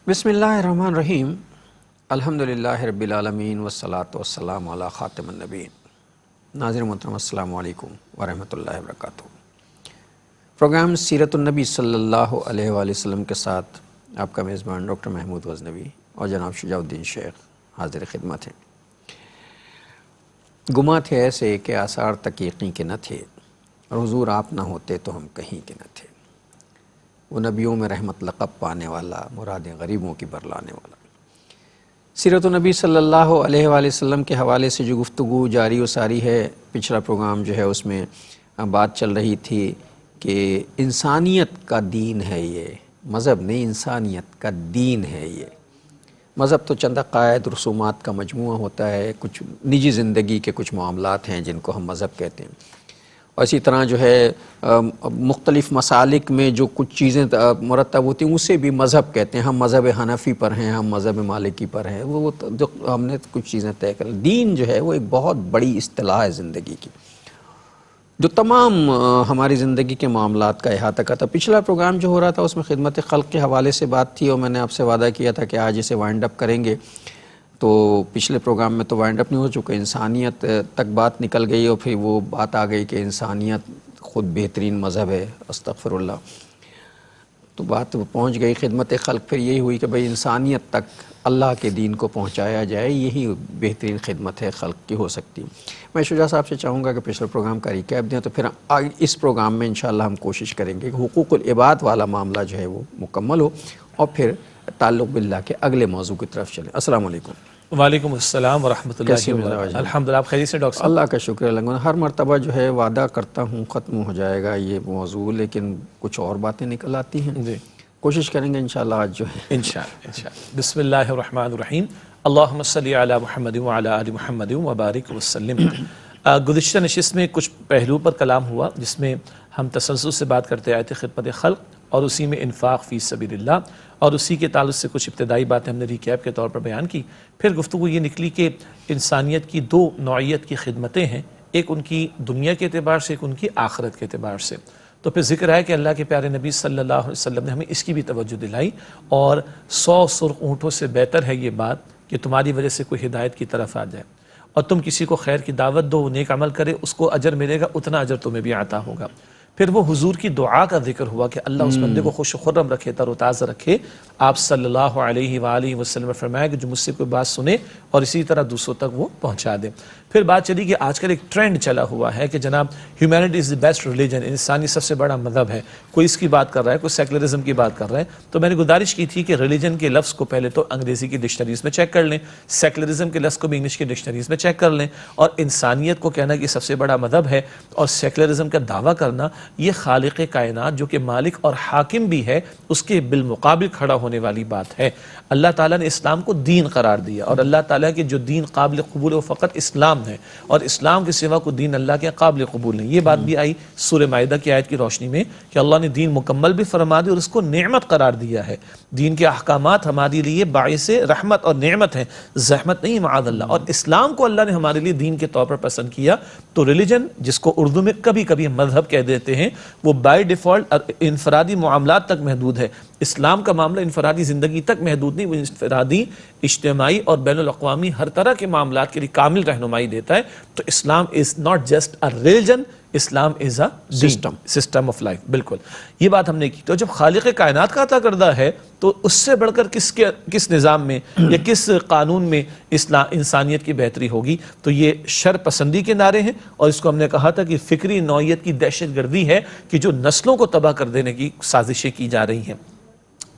بسم اللہ الرحمن الرحیم الحمدللہ رب العالمین والصلاة والسلام علی خاتم النبیین۔ ناظرین محترم السلام علیکم ورحمۃ اللہ وبرکاتہ۔ پروگرام سیرت النبی صلی اللہ علیہ وآلہ وسلم کے ساتھ آپ کا میزبان ڈاکٹر محمود غزنوی اور جناب شجاع الدین شیخ حاضر خدمت ہیں۔ گما تھے ایسے کہ آثار تک یقین کے نہ تھے، اور حضور آپ نہ ہوتے تو ہم کہیں کے نہ تھے۔ وہ نبیوں میں رحمت لقب پانے والا، مرادیں غریبوں کی برلانے والا۔ سیرت النبی صلی اللہ علیہ وآلہ وسلم کے حوالے سے جو گفتگو جاری و ساری ہے، پچھلا پروگرام جو ہے اس میں بات چل رہی تھی کہ انسانیت کا دین ہے، یہ مذہب نہیں، انسانیت کا دین ہے۔ یہ مذہب تو چند عقائد رسومات کا مجموعہ ہوتا ہے، کچھ نجی زندگی کے کچھ معاملات ہیں جن کو ہم مذہب کہتے ہیں، اور اسی طرح جو ہے مختلف مسالک میں جو کچھ چیزیں مرتب ہوتی ہیں اسے بھی مذہب کہتے ہیں۔ ہم مذہب حنفی پر ہیں، ہم مذہب مالکی پر ہیں، وہ جو ہم نے کچھ چیزیں طے کر۔ دین جو ہے وہ ایک بہت بڑی اصطلاح ہے زندگی کی، جو تمام ہماری زندگی کے معاملات کا احاطہ کرتا۔ پچھلا پروگرام جو ہو رہا تھا اس میں خدمت خلق کے حوالے سے بات تھی، اور میں نے آپ سے وعدہ کیا تھا کہ آج اسے وائنڈ اپ کریں گے۔ تو پچھلے پروگرام میں تو وائنڈ اپ نہیں ہو چکا، انسانیت تک بات نکل گئی، اور پھر وہ بات آ گئی کہ انسانیت خود بہترین مذہب ہے، استغفر اللہ۔ تو بات پہنچ گئی خدمت خلق، پھر یہی ہوئی کہ بھئی انسانیت تک اللہ کے دین کو پہنچایا جائے، یہی بہترین خدمت ہے خلق کی ہو سکتی۔ میں شجاع صاحب سے چاہوں گا کہ پچھلے پروگرام کا ریکیپ دیں، تو پھر اس پروگرام میں انشاءاللہ ہم کوشش کریں گے کہ حقوق العباد والا معاملہ جو ہے وہ مکمل ہو، اور پھر تعلق باللہ کے اگلے موضوع کی طرف چلیں۔ السلام علیکم۔ وعلیکم السلام ورحمۃ اللہ وبرکاتہ۔ الحمدللہ، آپ خیریت سے ڈاکٹر صاحب؟ اللہ کا شکر ہے۔ ہر مرتبہ جو ہے وعدہ کرتا ہوں ختم ہو جائے گا یہ موضوع، لیکن کچھ اور باتیں نکل آتی ہیں۔ جی، کوشش کریں گے انشاءاللہ آج جو ہے انشاءاللہ۔ بسم اللہ الرحمن الرحیم، اللہم صلی علی محمد وعلی آل محمد وبارک وسلم۔ گزشتہ نشست میں کچھ پہلو پر کلام ہوا جس میں ہم تسلسل سے بات کرتے آئے تھے خدمت خلق، اور اسی میں انفاق فی سبیل اللہ، اور اسی کے تعلق سے کچھ ابتدائی باتیں ہم نے ریکیپ کے طور پر بیان کی۔ پھر گفتگو یہ نکلی کہ انسانیت کی دو نوعیت کی خدمتیں ہیں، ایک ان کی دنیا کے اعتبار سے، ایک ان کی آخرت کے اعتبار سے۔ تو پھر ذکر ہے کہ اللہ کے پیارے نبی صلی اللہ علیہ وسلم نے ہمیں اس کی بھی توجہ دلائی، اور 100 سرخ اونٹوں سے بہتر ہے یہ بات کہ تمہاری وجہ سے کوئی ہدایت کی طرف آ جائے، اور تم کسی کو خیر کی دعوت دو، وہ نیک عمل کرے، اس کو اجر ملے گا، اتنا اجر تمہیں بھی عطا ہوگا۔ پھر وہ حضور کی دعا کا ذکر ہوا کہ اللہ اس بندے کو خوش و خرم رکھے، تر و تازہ رکھے۔ آپ صلی اللہ علیہ وآلہ وسلم نے فرمایا کہ جو مجھ سے کوئی بات سنے اور اسی طرح دوسروں تک وہ پہنچا دے۔ پھر بات چلی کہ آج کل ایک ٹرینڈ چلا ہوا ہے کہ جناب humanity is the best religion, انسانی سب سے بڑا مذہب ہے۔ کوئی اس کی بات کر رہا ہے، کوئی سیکولرزم کی بات کر رہا ہے۔ تو میں نے گزارش کی تھی کہ ریلیجن کے لفظ کو پہلے تو انگریزی کی ڈکشنریز میں چیک کر لیں، سیکولرزم کے لفظ کو بھی انگلش کی ڈکشنریز میں چیک کر لیں، اور انسانیت کو کہنا کہ سب سے بڑا مذہب ہے اور سیکولرزم کا دعویٰ کرنا یہ خالق کائنات جو کہ مالک اور حاکم بھی ہے اس کے بالمقابل کھڑا ہونے والی بات ہے۔ اللہ تعالیٰ نے اسلام کو دین قرار دیا، اور اللہ تعالیٰ کے جو دین قابل قبول ہے وہ فقط اسلام ہے، اور اسلام کے سوا کو دین اللہ کے قابل قبول نہیں۔ یہ بات بھی آئی سورہ مائدہ کی آیت کی روشنی میں کہ اللہ نے دین مکمل بھی فرما دی اور اس کو نعمت قرار دیا ہے۔ دین کے احکامات ہمارے لیے باعث رحمت اور نعمت ہیں، زحمت نہیں، معاذ اللہ۔ اور اسلام کو اللہ نے ہمارے لیے دین کے طور پر پسند کیا۔ تو ریلیجن، جس کو اردو میں کبھی کبھی مذہب کہہ دیتے ہیں، وہ بائی ڈیفالٹ انفرادی معاملات تک محدود ہے۔ اسلام کا معاملہ انفرادی زندگی تک محدود نہیں، وہ انفرادی، اجتماعی اور بین الاقوامی ہر طرح کے معاملات کے لیے کامل رہنمائی دیتا ہے۔ تو Islam is not just a religion, Islam is a system of life. بالکل یہ بات ہم نے کی۔ تو جب خالق کائنات کا عطا کردہ ہے تو اس سے بڑھ کر کس نظام میں یا کس قانون میں انسانیت کی بہتری ہوگی؟ تو یہ شر پسندی کے نعرے ہیں، اور اس کو ہم نے کہا تھا کہ فکری نوعیت کی دہشت گردی ہے کہ جو نسلوں کو تباہ کر دینے کی سازشیں کی جا رہی ہیں۔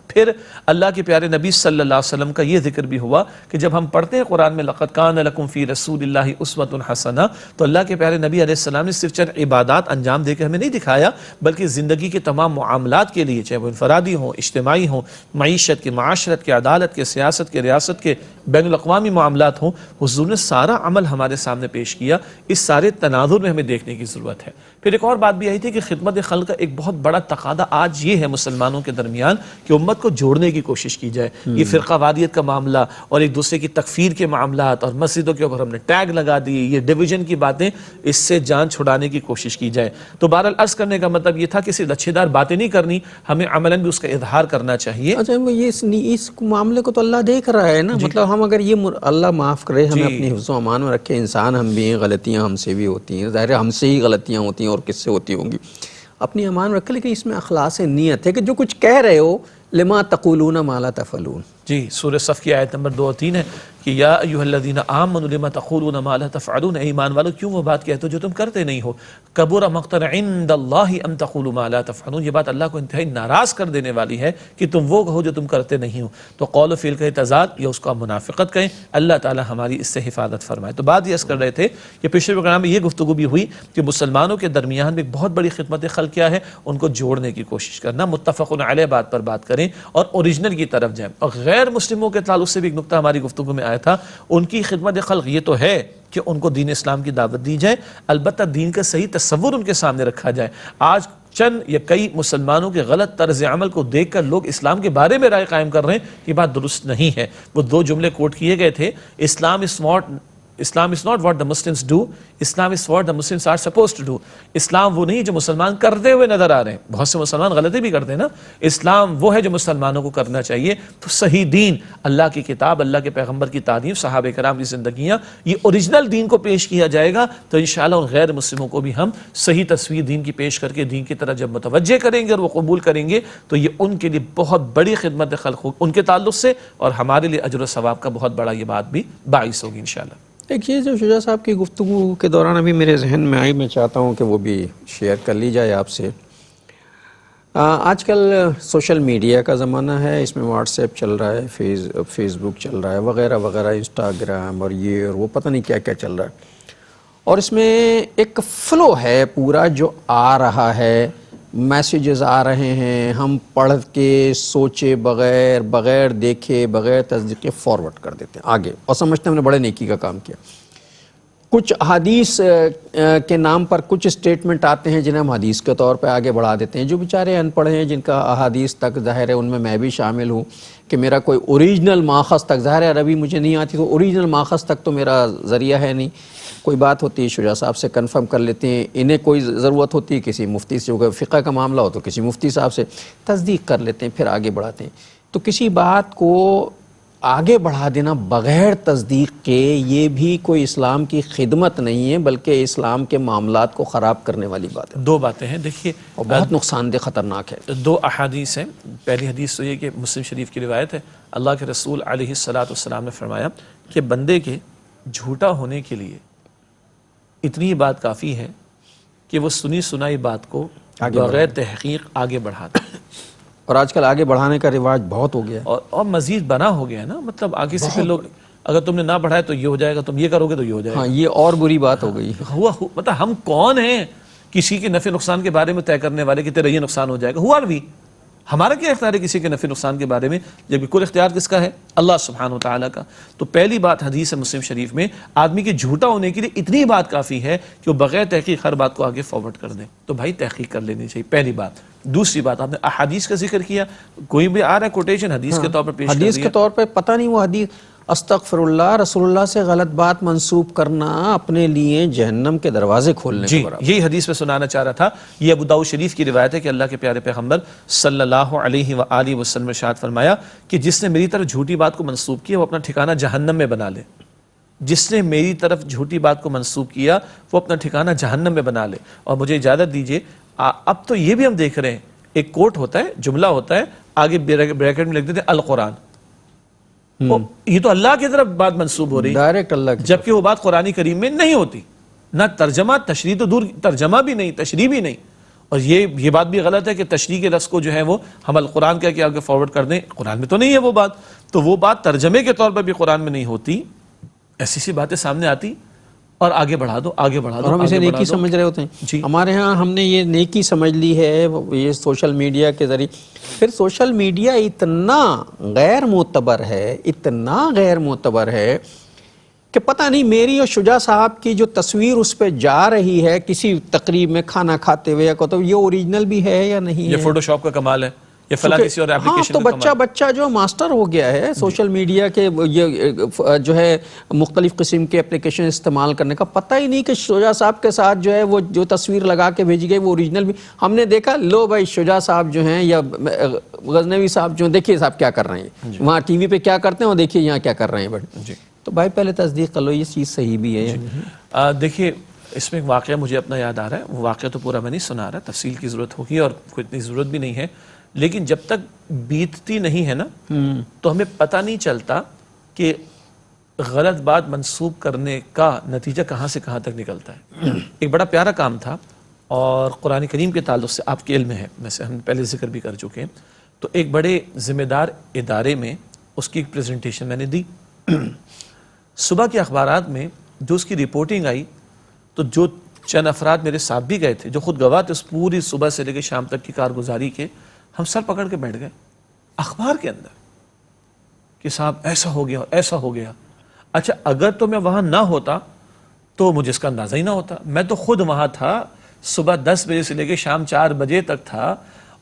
پھر اللہ کے پیارے نبی صلی اللہ علیہ وسلم کا یہ ذکر بھی ہوا کہ جب ہم پڑھتے ہیں قرآن میں لَقَدْ كَانَ لَكُمْ فِي رَسُولِ اللَّهِ أُسْوَةٌ حَسَنَةٌ، تو اللہ کے پیارے نبی علیہ السلام نے صرف چند عبادات انجام دے کے ہمیں نہیں دکھایا، بلکہ زندگی کے تمام معاملات کے لیے، چاہے وہ انفرادی ہوں، اجتماعی ہوں، معیشت کے، معاشرت کے، عدالت کے، سیاست کے، ریاست کے، بین الاقوامی معاملات ہوں، حضور نے سارا عمل ہمارے سامنے پیش کیا۔ اس سارے تناظر میں ہمیں دیکھنے کی ضرورت ہے۔ پھر ایک اور بات بھی آئی تھی کہ خدمت خلق کا ایک بہت بڑا تقاضا آج یہ ہے مسلمانوں کے درمیان کہ امت امت کو جوڑنے کی کوشش کی جائے. یہ فرقہ وادیت کا معاملہ اور ایک دوسرے کی تکفیر کے معاملات اور مسجدوں کے اوپر ہم نے ٹیگ لگا دی، یہ ڈویژن کی باتیں، اس سے جان چھڑانے کی کوشش کی جائے. تو بہرحال عرض کرنے کا مطلب یہ تھا کہ صرف اچھے دار باتیں نہیں کرنی، ہمیں عملاً بھی اس کا اظہار کرنا چاہیے. اچھا یہ اس معاملے کو تو اللہ دیکھ رہا ہے نا. مطلب ہم اگر یہ اللہ معاف کرے، ہمیں اپنی حفظ و امان میں رکھے، انسان ہم بھی ہیں، غلطیاں ہم سے بھی ہوتی ہیں، ظاہر ہے ہم سے ہی غلطیاں ہوتی ہیں اور کس سے ہوتی ہوں گی، اپنی امان رکھے. لیکن اس میں اخلاص نیت ہے کہ جو کچھ کہہ رہے ہو، لما تقولون ما لا تفعلون. جی سورہ صف کی آیت نمبر 2 اور 3 ہے کہ یا ایھا الذین آمنوا لما تقولون ما لا تفعلون، اے ایمان والو کیوں وہ بات کہتے ہو جو تم کرتے نہیں ہو. کبر مقتا عند اللہ ان تقولوا ما لا تفعلون، یہ بات اللہ کو انتہائی ناراض کر دینے والی ہے کہ تم وہ کہو جو تم کرتے نہیں ہو. تو قول و فعل کا تضاد یا اس کو منافقت کہیں، اللہ تعالی ہماری اس سے حفاظت فرمائے. تو بات یہ عرض کر رہے تھے کہ پچھلے پروگرام میں یہ گفتگو بھی ہوئی کہ مسلمانوں کے درمیان میں ایک بہت بڑی خدمت خلق کیا ہے، ان کو جوڑنے کی کوشش کرنا، متفق علیہ بات پر بات کریں اور اوریجنل کی طرف جائیں. اور غیر مسلموں کے تعلق سے بھی ایک نقطہ ہماری گفتگو میں آیا تھا، ان کی خدمت خلق یہ تو ہے کہ ان کو دین اسلام کی دعوت دی جائے، البتہ دین کا صحیح تصور ان کے سامنے رکھا جائے. آج چند یا کئی مسلمانوں کے غلط طرز عمل کو دیکھ کر لوگ اسلام کے بارے میں رائے قائم کر رہے ہیں، یہ بات درست نہیں ہے. وہ 2 جملے کوٹ کیے گئے تھے، Islam is not what the Muslims do, Islam is what the Muslims are supposed to do. اسلام وہ نہیں جو مسلمان کرتے ہوئے نظر آ رہے ہیں، بہت سے مسلمان غلطی بھی کرتے ہیں نا. اسلام وہ ہے جو مسلمانوں کو کرنا چاہیے. تو صحیح دین، اللہ کی کتاب، اللہ کے پیغمبر کی تعلیم، صحابہ کرام کی زندگیاں، یہ اوریجنل دین کو پیش کیا جائے گا تو انشاءاللہ ان غیر مسلموں کو بھی ہم صحیح تصویر دین کی پیش کر کے دین کی طرح جب متوجہ کریں گے اور وہ قبول کریں گے تو یہ ان کے لیے بہت بڑی خدمت خلق ہوگی ان کے تعلق سے، اور ہمارے لیے اجر و ثواب کا بہت بڑا یہ بات بھی باعث ہوگی انشاءاللہ. ایک چیز جو شجاع صاحب کی گفتگو کے دوران ابھی میرے ذہن میں آئی، میں چاہتا ہوں کہ وہ بھی شیئر کر لی جائے آپ سے. آج کل سوشل میڈیا کا زمانہ ہے، اس میں واٹس ایپ چل رہا ہے، فیس بک چل رہا ہے وغیرہ وغیرہ، انسٹاگرام اور یہ اور وہ پتہ نہیں کیا کیا چل رہا ہے. اور اس میں ایک فلو ہے پورا جو آ رہا ہے، میسیجز آ رہے ہیں، ہم پڑھ کے سوچے بغیر دیکھے بغیر تصدیقے فارورڈ کر دیتے ہیں آگے اور سمجھتے ہیں ہم نے بڑے نیکی کا کام کیا. کچھ حدیث کے نام پر کچھ اسٹیٹمنٹ آتے ہیں جنہیں ہم حدیث کے طور پہ آگے بڑھا دیتے ہیں. جو بیچارے ان پڑھ ہیں جن کا احادیث تک ظاہر ہے، ان میں بھی شامل ہوں کہ میرا کوئی اوریجنل ماخذ تک، ظاہر ہے عربی مجھے نہیں آتی تو اوریجنل ماخذ تک تو میرا ذریعہ ہے نہیں. کوئی بات ہوتی ہے شجاع صاحب سے کنفرم کر لیتے ہیں، انہیں کوئی ضرورت ہوتی ہے کسی مفتی سے، جو فقہ کا معاملہ ہو تو کسی مفتی صاحب سے تصدیق کر لیتے ہیں، پھر آگے بڑھاتے ہیں. تو کسی بات کو آگے بڑھا دینا بغیر تصدیق کے یہ بھی کوئی اسلام کی خدمت نہیں ہے، بلکہ اسلام کے معاملات کو خراب کرنے والی بات ہے. 2 باتیں ہیں دیکھیے، اور بہت نقصان دہ خطرناک ہے. 2 احادیث ہیں. پہلی حدیث تو یہ کہ مسلم شریف کی روایت ہے، اللہ کے رسول علیہ السلام نے فرمایا کہ بندے کے جھوٹا ہونے کے لیے اتنی بات کافی ہے کہ وہ سنی سنائی بات کو بغیر تحقیق آگے بڑھاتا ہے. اور آج کل آگے بڑھانے کا رواج بہت ہو گیا ہے، اور مزید بنا ہو گیا ہے نا. مطلب آگے سے پھر لوگ، اگر تم نے نہ بڑھایا تو یہ ہو جائے گا، تم یہ کرو گے تو یہ ہو جائے گا. ہاں یہ اور بری بات ہو گئی. مطلب ہم کون ہیں کسی کے نفع نقصان کے بارے میں طے کرنے والے کہ تیرا یہ نقصان ہو جائے گا؟ ہوا بھی ہمارا کیا اختیار ہے کسی کے نفع نقصان کے بارے میں، جبکہ کل اختیار کس کا ہے؟ اللہ سبحانہ وتعالی کا. تو پہلی بات حدیث مسلم شریف میں آدمی کے جھوٹا ہونے کے لیے اتنی بات کافی ہے کہ وہ بغیر تحقیق ہر بات کو آگے فارورڈ کر دیں. تو بھائی تحقیق کر لینی چاہیے، پہلی بات. دوسری بات، آپ نے احادیث کا ذکر کیا، کوئی بھی آ رہا ہے کوٹیشن حدیث کے طور پر پیش کر دیا، حدیث کے طور پہ پتہ نہیں وہ حدیث، استغفر اللہ، رسول اللہ سے غلط بات منسوب کرنا اپنے لیے جہنم کے دروازے کھولنے کے برابر. یہی حدیث میں سنانا چاہ رہا تھا. یہ ابو داؤد شریف کی روایت ہے کہ اللہ کے پیارے پیغمبر صلی اللہ علیہ وآلہ وسلم نے ارشاد فرمایا کہ جس نے میری طرف جھوٹی بات کو منسوب کیا وہ اپنا ٹھکانہ جہنم میں بنا لے. جس نے میری طرف جھوٹی بات کو منسوب کیا وہ اپنا ٹھکانہ جہنم میں بنا لے. اور مجھے اجازت دیجیے، اب تو یہ بھی ہم دیکھ رہے ہیں، ایک کوٹ ہوتا ہے، جملہ ہوتا ہے، آگے بریکٹ میں لکھ دیتے ہیں القرآن. یہ تو اللہ کی طرف بات منسوب ہو رہی ڈائریکٹ اللہ کی، جبکہ وہ بات قرآن کریم میں نہیں ہوتی. نہ ترجمہ، تشریح تو دور، ترجمہ بھی نہیں، تشریح بھی نہیں. اور یہ بات بھی غلط ہے کہ تشریح کے لفظ کو جو ہے وہ ہم القرآن کہہ کے آگے فارورڈ کر دیں. قرآن میں تو نہیں ہے وہ بات، تو وہ بات ترجمے کے طور پر بھی قرآن میں نہیں ہوتی. ایسی سی باتیں سامنے آتی اور آگے بڑھا دو، آگے بڑھا دو، اور ہم اسے نیکی سمجھ رہے ہوتے ہیں. جی ہمارے ہاں ہم نے یہ نیکی سمجھ لی ہے یہ سوشل میڈیا کے ذریعے. پھر سوشل میڈیا اتنا غیر معتبر ہے، اتنا غیر معتبر ہے کہ پتہ نہیں میری اور شجاع صاحب کی جو تصویر اس پہ جا رہی ہے کسی تقریب میں کھانا کھاتے ہوئے یا یہ اوریجنل بھی ہے یا نہیں ہے. یہ فوٹو شاپ کا کمال ہے. یا فلاں کسی اور ہاں اپلیکیشن تو بچہ جو ماسٹر ہو گیا ہے سوشل میڈیا کے یہ جو ہے مختلف قسم کے اپلیکیشن استعمال کرنے کا، پتہ ہی نہیں کہ شجاع صاحب کے ساتھ جو ہے وہ جو تصویر لگا کے بھیجی گئی وہ اوریجنل بھی ہم نے دیکھا. لو بھائی شجاع صاحب جو ہیں یا غزنوی صاحب جو ہیں، دیکھیے صاحب کیا کر رہے ہیں وہاں ٹی وی پہ کیا کرتے ہیں اور دیکھیے یہاں کیا کر رہے ہیں. تو بھائی پہلے تصدیق کر لو یہ چیز صحیح بھی ہے. دیکھیے اس میں ایک واقعہ مجھے اپنا یاد آ رہا ہے. وہ واقعہ تو پورا میں نہیں سنا رہا، تفصیل کی ضرورت ہوگی اور کوئی اتنی ضرورت بھی نہیں ہے، لیکن جب تک بیتتی نہیں ہے نا تو ہمیں پتہ نہیں چلتا کہ غلط بات منسوب کرنے کا نتیجہ کہاں سے کہاں تک نکلتا ہے. ایک بڑا پیارا کام تھا اور قرآن کریم کے تعلق سے آپ کے علم میں ہے، ویسے ہم پہلے ذکر بھی کر چکے ہیں. تو ایک بڑے ذمہ دار ادارے میں اس کی ایک پریزنٹیشن میں نے دی. صبح کے اخبارات میں جو اس کی رپورٹنگ آئی تو جو چند افراد میرے ساتھ بھی گئے تھے جو خود گواہ تھے اس پوری صبح سے لے کے شام تک کی کارگزاری کے، ہم سر پکڑ کے بیٹھ گئے اخبار کے اندر کہ صاحب ایسا ہو گیا ایسا ہو گیا. اچھا اگر تو میں وہاں نہ ہوتا تو مجھے اس کا اندازہ ہی نہ ہوتا. میں تو خود وہاں تھا، صبح 10 بجے سے لے کے شام 4 بجے تک تھا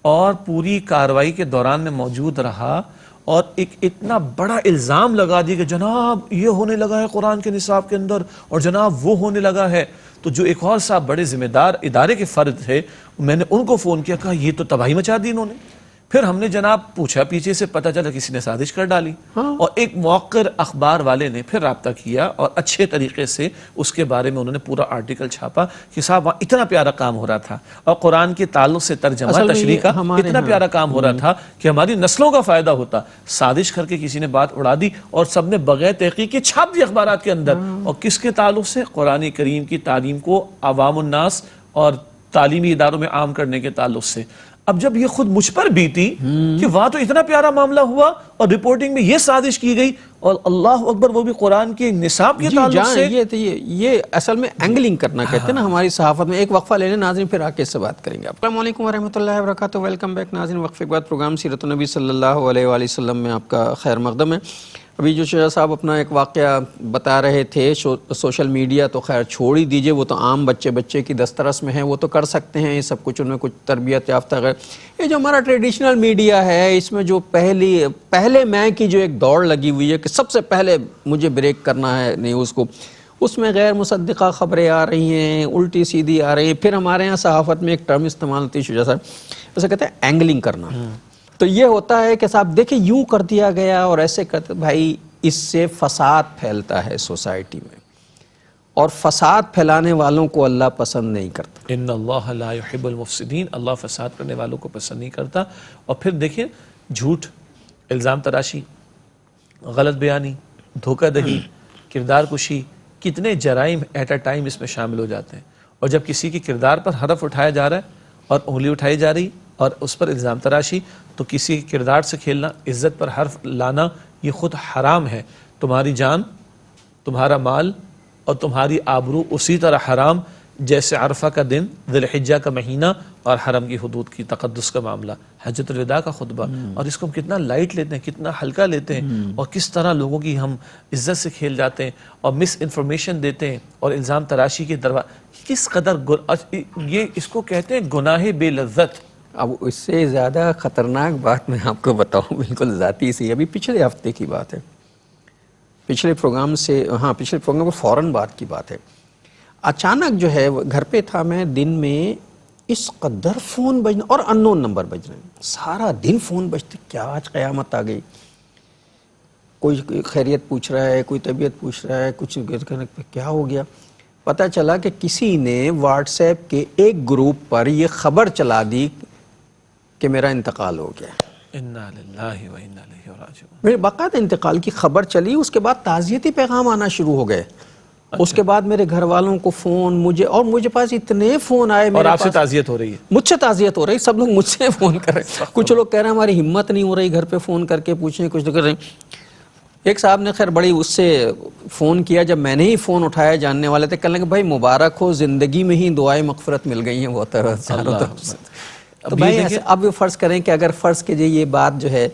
اور پوری کارروائی کے دوران میں موجود رہا اور ایک اتنا بڑا الزام لگا دیا کہ جناب یہ ہونے لگا ہے قرآن کے نصاب کے اندر اور جناب وہ ہونے لگا ہے. تو جو ایک اور صاحب بڑے ذمہ دار ادارے کے فرد تھے، میں نے ان کو فون کیا، کہا یہ تو تباہی مچا دی انہوں نے. پھر ہم نے جناب پوچھا، پیچھے سے پتہ چلا کسی نے سازش کر ڈالی. اور ایک موقر اخبار والے نے پھر رابطہ کیا اور اچھے طریقے سے اس کے بارے میں انہوں نے پورا آرٹیکل چھاپا کہ صاحب وہاں اتنا پیارا کام ہو رہا تھا اور قرآن کے تعلق سے ترجمہ تشریح کا اتنا پیارا کام ہو رہا تھا کہ ہماری نسلوں کا فائدہ ہوتا. سازش کر کے کسی نے بات اڑا دی اور سب نے بغیر تحقیق کے چھاپ دی اخبارات کے اندر. اور کس کے تعلق سے؟ قرآن کریم کی تعلیم کو عوام الناس اور تعلیمی اداروں میں عام کرنے کے تعلق سے. اب جب یہ خود مجھ پر بیتی کہ وہاں تو اتنا پیارا معاملہ ہوا اور رپورٹنگ میں یہ سازش کی گئی اور اللہ اکبر وہ بھی قرآن کے نصاب کے تعلق سے. یہ اصل میں اینگلنگ کرنا کہتے ہیں نا ہماری صحافت میں. ایک وقفہ لینے ناظرین پھر آ کے اس سے بات کریں گے. السلام علیکم ورحمۃ اللہ وبرکاتہ. ویلکم بیک ناظرین. وقفے کے بعد پروگرام سیرت النبی صلی اللہ علیہ وآلہ وسلم میں آپ کا خیر مقدم ہے. ابھی جو شجاع صاحب اپنا ایک واقعہ بتا رہے تھے، سوشل میڈیا تو خیر چھوڑ ہی دیجئے، وہ تو عام بچے کی دسترس میں ہیں، وہ تو کر سکتے ہیں یہ سب کچھ، ان میں کچھ تربیت یافتہ غیر. یہ جو ہمارا ٹریڈیشنل میڈیا ہے اس میں جو پہلے میں کی جو ایک دوڑ لگی ہوئی ہے کہ سب سے پہلے مجھے بریک کرنا ہے نیوز کو، اس میں غیر مصدقہ خبریں آ رہی ہیں، الٹی سیدھی آ رہی ہیں. پھر ہمارے ہاں صحافت میں ایک ٹرم استعمال ہوتی ہے شجاع صاحب، اسے کہتے ہیں اینگلنگ کرنا. تو یہ ہوتا ہے کہ صاحب دیکھیں یوں کر دیا گیا اور ایسے کرتے. بھائی اس سے فساد پھیلتا ہے سوسائٹی میں اور فساد پھیلانے والوں کو اللہ پسند نہیں کرتا. ان اللہ لا يحب المفسدین، اللہ فساد کرنے والوں کو پسند نہیں کرتا. اور پھر دیکھیں جھوٹ، الزام تراشی، غلط بیانی، دھوکہ دہی، کردار کشی، کتنے جرائم ایٹ اے ٹائم اس میں شامل ہو جاتے ہیں. اور جب کسی کے کردار پر حرف اٹھایا جا رہا ہے اور انگلی اٹھائی جا رہی اور اس پر الزام تراشی، تو کسی کے کردار سے کھیلنا، عزت پر حرف لانا یہ خود حرام ہے. تمہاری جان، تمہارا مال اور تمہاری آبرو اسی طرح حرام جیسے عرفہ کا دن، ذی الحجہ کا مہینہ اور حرم کی حدود کی تقدس کا معاملہ، حجۃ الوداع کا خطبہ. اور اس کو ہم کتنا لائٹ لیتے ہیں، کتنا ہلکا لیتے ہیں اور کس طرح لوگوں کی ہم عزت سے کھیل جاتے ہیں اور مس انفارمیشن دیتے ہیں اور الزام تراشی کے کس قدر یہ اس کو کہتے ہیں گناہ بے لذت. اب اس سے زیادہ خطرناک بات میں آپ کو بتاؤں، بالکل ذاتی سی، ابھی پچھلے ہفتے کی بات ہے، پچھلے پروگرام پر فوراً بعد کی بات ہے. اچانک جو ہے گھر پہ تھا میں، دن میں اس قدر فون بجنا اور انون نمبر بج رہے ہیں، سارا دن فون بجتے. کیا آج قیامت آ گئی؟ کوئی خیریت پوچھ رہا ہے، کوئی طبیعت پوچھ رہا ہے، کچھ کیا ہو گیا. پتہ چلا کہ کسی نے واٹس ایپ کے ایک گروپ پر یہ خبر چلا دی کہ میرا انتقال ہو گیا. انا للہ و انا الیہ راجعون. میرے باقاعدہ انتقال کی خبر چلی، اس کے بعد تعزیتی پیغام آنا شروع ہو گئے. اس کے بعد میرے گھر والوں کو فون، مجھے پاس اتنے فون آئے. اور آپ سے تعزیت ہو رہی ہے؟ مجھ سے تعزیت ہو رہی، سب لوگ مجھ سے فون کر رہے ہیں. کچھ لوگ کہہ رہے ہیں ہماری ہمت نہیں ہو رہی گھر پہ فون کر کے پوچھیں، کچھ کر رہے ہیں. ایک صاحب نے خیر بڑی اس سے فون کیا، جب میں نے ہی فون اٹھایا، جاننے والے تھے، کہنے لگے بھائی مبارک ہو، زندگی میں ہی دعائیں مغفرت مل گئی ہیں بہت چاروں طرف سے. تو بھائی اب فرض کریں کہ اگر فرض کیجئے یہ بات جو ہے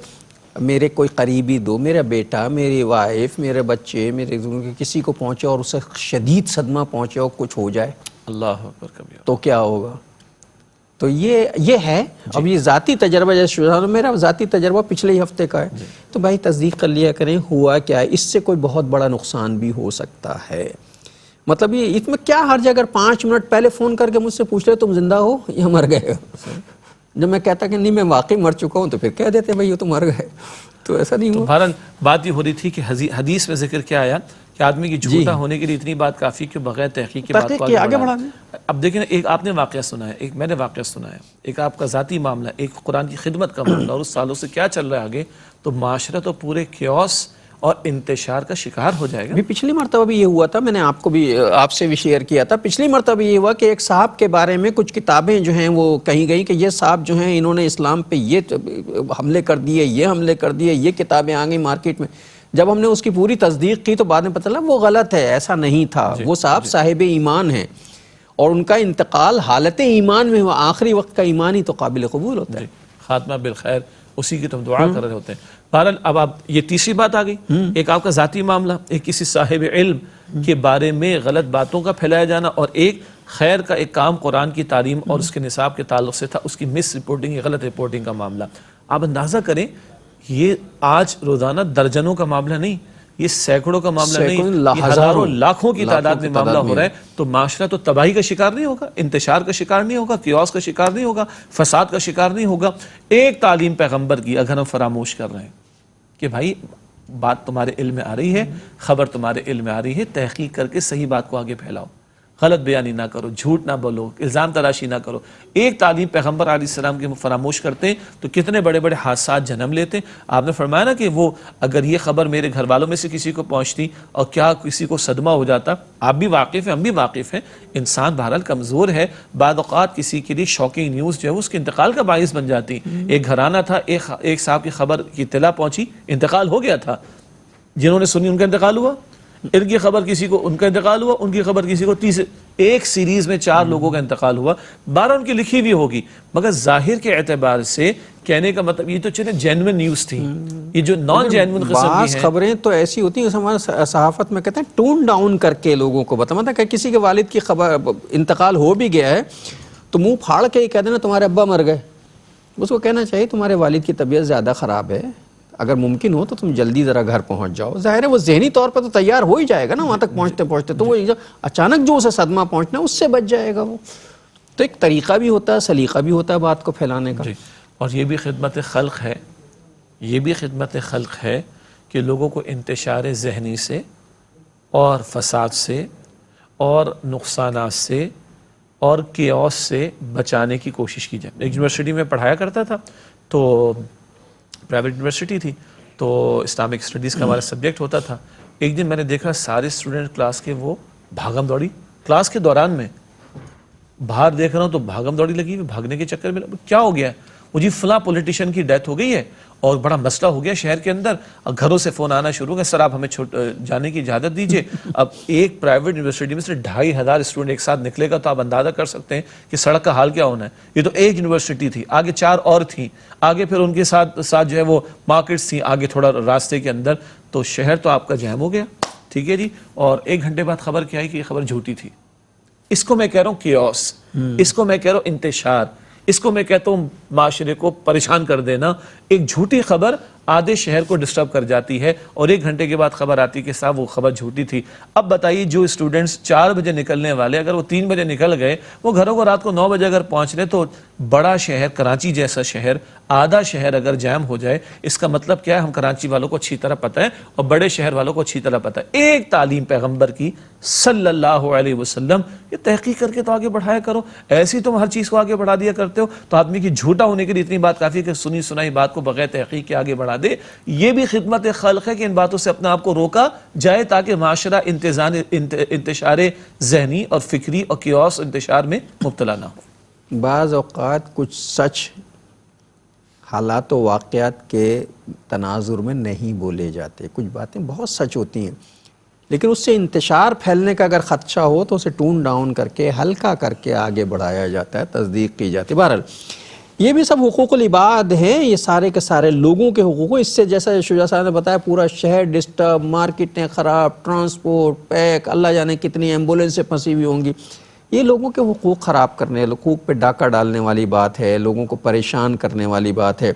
میرے کوئی قریبی دو، میرا بیٹا، میری وائف، میرے بچے، میرے کسی کو پہنچے اور اسے شدید صدمہ پہنچے اور کچھ ہو جائے، اللہ اکبر کبیر، تو کیا ہوگا؟ تو یہ ہے. اب یہ ذاتی تجربہ، جیسے میرا ذاتی تجربہ پچھلے ہی ہفتے کا ہے، تو بھائی تصدیق کر لیا کریں ہوا کیا ہے. اس سے کوئی بہت بڑا نقصان بھی ہو سکتا ہے. مطلب یہ اس میں کیا حرج ہے اگر 5 منٹ پہلے فون کر کے مجھ سے پوچھ لے تم زندہ ہو یا مر گئے ہو. جب میں کہتا کہ نہیں میں واقعی مر چکا ہوں تو پھر کہہ دیتے بھائی یہ تو مر گئے. تو ایسا نہیں ہوا. بہرحال بات یہ ہو رہی تھی کہ حدیث میں ذکر کیا آیا کہ آدمی کی جھوٹا ہونے کے لیے اتنی بات کافی کہ بغیر تحقیق کی بات کو آگے بڑھا دیں. اب دیکھیں ایک آپ نے واقعہ سنا ہے، ایک میں نے واقعہ سنا ہے، ایک آپ کا ذاتی معاملہ، ایک قرآن کی خدمت کا معاملہ، اور اس سالوں سے کیا چل رہا ہے آگے، تو معاشرہ تو پورے کیوس اور انتشار کا شکار ہو جائے گا. پچھلی مرتبہ بھی یہ ہوا تھا، میں نے آپ سے بھی شیئر کیا تھا. پچھلی مرتبہ یہ ہوا کہ ایک صاحب کے بارے میں کچھ کتابیں جو ہیں وہ کہیں گئی کہ یہ صاحب جو ہیں انہوں نے اسلام پہ یہ حملے کر دیے، یہ حملے کر دیے، یہ کتابیں آ گئی مارکیٹ میں. جب ہم نے اس کی پوری تصدیق کی تو بعد میں پتہ چلا وہ غلط ہے، ایسا نہیں تھا. وہ صاحب صاحب ایمان ہیں اور ان کا انتقال حالت ایمان میں ہوا. آخری وقت کا ایمان ہی تو قابل قبول ہوتا ہے. خاتمہ بالخیر، اسی کی تو ہم دعا کر رہے ہوتے ہیں. بہرحال اب آپ یہ تیسری بات آ گئی، ایک آپ کا ذاتی معاملہ، ایک کسی صاحب علم کے بارے میں غلط باتوں کا پھیلایا جانا، اور ایک خیر کا ایک کام قرآن کی تعلیم اور اس کے نصاب کے تعلق سے تھا، اس کی مس رپورٹنگ یا غلط رپورٹنگ کا معاملہ. آپ اندازہ کریں یہ آج روزانہ درجنوں کا معاملہ نہیں، یہ سینکڑوں کا معاملہ نہیں، یہ ہزاروں لاکھوں کی تعداد میں معاملہ ہو رہا ہے. تو معاشرہ تو تباہی کا شکار نہیں ہوگا، انتشار کا شکار نہیں ہوگا، کیوس کا شکار نہیں ہوگا، فساد کا شکار نہیں ہوگا. ایک تعلیم پیغمبر کی اگر ہم فراموش کر رہے ہیں کہ بھائی بات تمہارے علم میں آ رہی ہے، خبر تمہارے علم میں آ رہی ہے، تحقیق کر کے صحیح بات کو آگے پھیلاؤ، غلط بیانی نہ کرو، جھوٹ نہ بولو، الزام تراشی نہ کرو. ایک تعلیم پیغمبر علیہ السلام کے فراموش کرتے ہیں تو کتنے بڑے بڑے حادثات جنم لیتے ہیں. آپ نے فرمایا نا کہ وہ اگر یہ خبر میرے گھر والوں میں سے کسی کو پہنچتی اور کیا کسی کو صدمہ ہو جاتا. آپ بھی واقف ہیں، ہم بھی واقف ہیں، انسان بہرحال کمزور ہے. بعض اوقات کسی کے لیے شاکنگ نیوز جو ہے اس کے انتقال کا باعث بن جاتی. ایک گھرانہ تھا، ایک صاحب کی خبر کی اطلاع پہنچی، انتقال ہو گیا تھا. جنہوں نے سنی ان کا انتقال ہوا، ان کی خبر کسی کو ان کا انتقال ہوا، ان کی خبر کسی کو ایک سیریز میں 4 لوگوں کا انتقال ہوا. 12 ان کی لکھی بھی ہوگی، مگر ظاہر کے اعتبار سے کہنے کا مطلب یہ تو چلے جینوین نیوز تھی. یہ جو نان جینوین قسم کی بعض خبریں تو ایسی ہوتی ہیں ہمارے صحافت میں کہتے ہیں ٹون ڈاؤن کر کے لوگوں کو بتا. مطلب کہ کسی کے والد کی خبر انتقال ہو بھی گیا ہے تو منہ پھاڑ کے ہی کہہ دینا تمہارے ابا مر گئے. اس کو کہنا چاہیے تمہارے والد کی طبیعت زیادہ خراب ہے، اگر ممکن ہو تو تم جلدی ذرا گھر پہنچ جاؤ. ظاہر ہے وہ ذہنی طور پہ تو تیار ہو ہی جائے گا نا وہاں تک پہنچتے پہنچتے، تو وہ اچانک جو اسے صدمہ پہنچنا اس سے بچ جائے گا. وہ تو ایک طریقہ بھی ہوتا ہے، سلیقہ بھی ہوتا ہے بات کو پھیلانے کا. اور یہ بھی خدمت خلق ہے، یہ بھی خدمت خلق ہے کہ لوگوں کو انتشار ذہنی سے اور فساد سے اور نقصانات سے اور کیوس سے بچانے کی کوشش کی جائے. ایک یونیورسٹی میں پڑھایا کرتا تھا، تو پرائیویٹ یونیورسٹی تھی، تو اسلامک اسٹڈیز کا ہمارا سبجیکٹ ہوتا تھا. ایک دن میں نے دیکھا سارے اسٹوڈنٹ کلاس کے وہ بھاگم دوڑی کلاس کے دوران میں باہر دیکھ رہا ہوں تو بھاگم دوڑی لگی ہوئی، بھاگنے کے چکر میں کیا ہو گیا ہے؟ وہ جی فلاں پولیٹیشین کی ڈیتھ ہو گئی ہے اور بڑا مسئلہ ہو گیا شہر کے اندر. گھروں سے فون آنا شروع ہو گیا، سر آپ ہمیں جانے کی اجازت دیجیے. اب ایک پرائیویٹ یونیورسٹی میں سے 2500 اسٹوڈنٹ ایک ساتھ نکلے گا تو آپ اندازہ کر سکتے ہیں کہ سڑک کا حال کیا ہونا ہے. یہ تو ایک یونیورسٹی تھی، آگے 4 اور تھیں، آگے پھر ان کے ساتھ جو ہے وہ مارکیٹس تھیں آگے تھوڑا راستے کے اندر. تو شہر تو آپ کا جیم ہو گیا، ٹھیک ہے جی. اور 1 گھنٹے بعد خبر کیا ہے کہ یہ خبر جھوٹی تھی. اس کو میں کہہ رہا ہوں کیوس، اس کو میں کہہ رہا ہوں انتشار، اس کو میں کہتا ہوں معاشرے کو پریشان کر دینا. ایک جھوٹی خبر آدھے شہر کو ڈسٹرب کر جاتی ہے اور 1 گھنٹے کے بعد خبر آتی کہ صاحب وہ خبر جھوٹی تھی. اب بتائیے جو اسٹوڈنٹس 4 بجے نکلنے والے اگر وہ 3 بجے نکل گئے، وہ گھروں کو رات کو 9 بجے اگر پہنچ رہے، تو بڑا شہر کراچی جیسا شہر، آدھا شہر اگر جام ہو جائے، اس کا مطلب کیا ہے؟ ہم کراچی والوں کو اچھی طرح پتہ ہے اور بڑے شہر والوں کو اچھی طرح پتہ ہے. ایک تعلیم پیغمبر کی صلی اللہ علیہ وسلم، یہ تحقیق کر کے تو آگے بڑھایا کرو. ایسی تم ہر چیز کو آگے بڑھا دیا کرتے ہو. تو آدمی کی جھوٹا ہونے کے لیے اتنی بات کافی ہے کہ سنی سنائی بات کو بغیر تحقیق کے آگے بڑھا دے. یہ بھی خدمت خلق ہے کہ ان باتوں سے اپنے آپ کو روکا جائے تاکہ معاشرہ انتشار ذہنی اور فکری اور کیوس انتشار میں مبتلا نہ ہو. بعض اوقات کچھ سچ حالات و واقعات کے تناظر میں نہیں بولے جاتے. کچھ باتیں بہت سچ ہوتی ہیں لیکن اس سے انتشار پھیلنے کا اگر خدشہ ہو تو اسے ٹون ڈاؤن کر کے ہلکا کر کے آگے بڑھایا جاتا ہے، تصدیق کی جاتی ہے. بہرحال یہ بھی سب حقوق العباد ہیں، یہ سارے کے سارے لوگوں کے حقوق. اس سے جیسا شجاع صاحب نے بتایا پورا شہر ڈسٹرب، مارکیٹیں خراب، ٹرانسپورٹ پیک، اللہ جانے کتنی ایمبولینسیں پھنسی ہوئی ہوں گی. یہ لوگوں کے حقوق خراب کرنے، حقوق پہ ڈاکہ ڈالنے والی بات ہے، لوگوں کو پریشان کرنے والی بات ہے۔